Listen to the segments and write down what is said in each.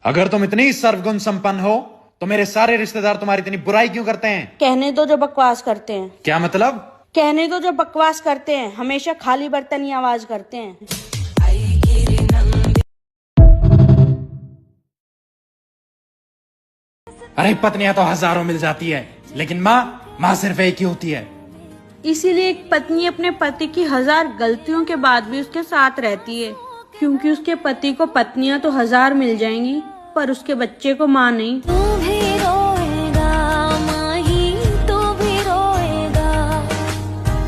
अगर तुम इतनी सर्वगुण संपन्न हो तो मेरे सारे रिश्तेदार तुम्हारी इतनी बुराई क्यों करते हैं? कहने दो जो बकवास करते हैं। क्या मतलब? कहने दो जो बकवास करते हैं, हमेशा खाली बर्तन ही आवाज करते हैं। अरे पत्नियां तो हजारों मिल जाती है, लेकिन माँ सिर्फ एक ही होती है। इसीलिए एक पत्नी अपने पति की 1000 गलतियों के बाद भी उसके साथ रहती है, क्योंकि उसके पति को पत्नियां तो 1000 मिल जाएंगी, पर उसके बच्चे को माँ नहीं। तू भी रोएगा माही, तू भी रोएगा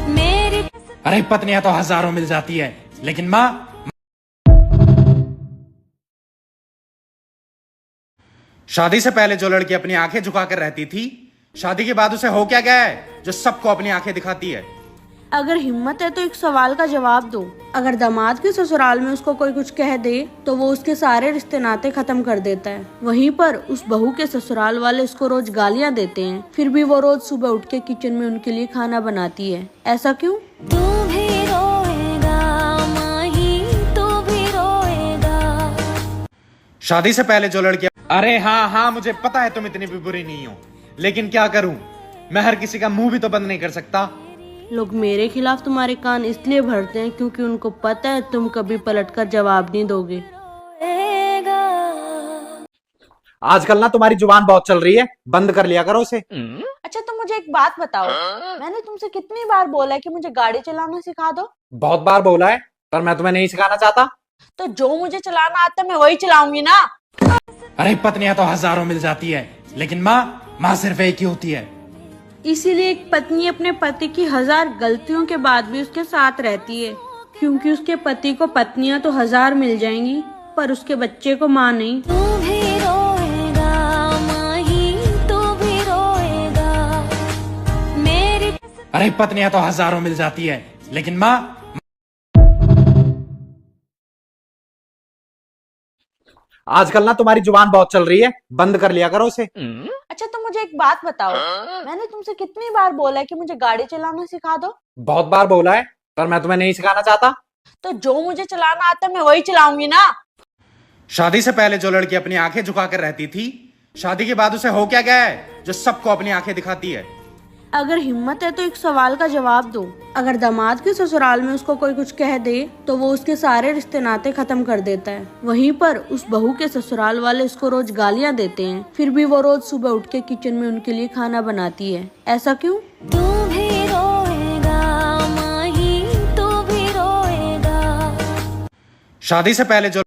मेरी। अरे पत्नियां तो हजारों मिल जाती है, लेकिन माँ शादी से पहले जो लड़की अपनी आंखें झुकाकर रहती थी, शादी के बाद उसे हो क्या गया है जो सबको अपनी आंखें दिखाती है? अगर हिम्मत है तो एक सवाल का जवाब दो। अगर दामाद के ससुराल में उसको कोई कुछ कह दे तो वो उसके सारे रिश्ते नाते खत्म कर देता है। वहीं पर उस बहू के ससुराल वाले उसको रोज गालियां देते हैं, फिर भी वो रोज सुबह उठ के किचन में उनके लिए खाना बनाती है। ऐसा क्यों? तू भी रोएगा माही, तू भी रोएगा। शादी से पहले जो लड़की अरे हाँ मुझे पता है तुम इतनी भी बुरी नहीं हो, लेकिन क्या करूं, मैं हर किसी का मुंह भी तो बंद नहीं कर सकता। लोग मेरे खिलाफ तुम्हारे कान इसलिए भरते हैं क्योंकि उनको पता है तुम कभी पलटकर जवाब नहीं दोगे। आजकल ना तुम्हारी जुबान बहुत चल रही है, बंद कर लिया करो उसे। अच्छा तुम मुझे एक बात बताओ, मैंने तुमसे कितनी बार बोला है कि मुझे गाड़ी चलाना सिखा दो? बहुत बार बोला है, पर मैं तुम्हें नहीं सिखाना चाहता। तो जो मुझे चलाना आता है मैं वही चलाऊंगी ना। अरे पत्नियां तो हजारों मिल जाती है, लेकिन माँ सिर्फ एक ही होती है। इसीलिए एक पत्नी अपने पति की 1000 गलतियों के बाद भी उसके साथ रहती है, क्योंकि उसके पति को पत्नियां तो 1000 मिल जाएंगी, पर उसके बच्चे को माँ नहीं। तू भी रोएगा माही, तू भी रोएगा मेरी। अरे पत्नियां तो हजारों मिल जाती है, लेकिन माँ आजकल ना तुम्हारी जुबान बहुत चल रही है, बंद कर लिया करो उसे। अच्छा तुम मुझे एक बात बताओ, मैंने तुमसे कितनी बार बोला है कि मुझे गाड़ी चलाना सिखा दो? बहुत बार बोला है, पर मैं तुम्हें नहीं सिखाना चाहता। तो जो मुझे चलाना आता है मैं वही चलाऊंगी ना। शादी से पहले जो लड़की अपनी आंखें झुकाकर रहती थी, शादी के बाद उसे हो क्या गया है जो सबको अपनी आंखें दिखाती है? अगर हिम्मत है तो एक सवाल का जवाब दो। अगर दामाद के ससुराल में उसको कोई कुछ कह दे तो वो उसके सारे रिश्ते नाते खत्म कर देता है। वहीं पर उस बहू के ससुराल वाले उसको रोज गालियां देते हैं, फिर भी वो रोज सुबह उठ के किचन में उनके लिए खाना बनाती है। ऐसा क्यों? तू भी रोएगा माही, तू भी रोएगा। शादी से पहले जो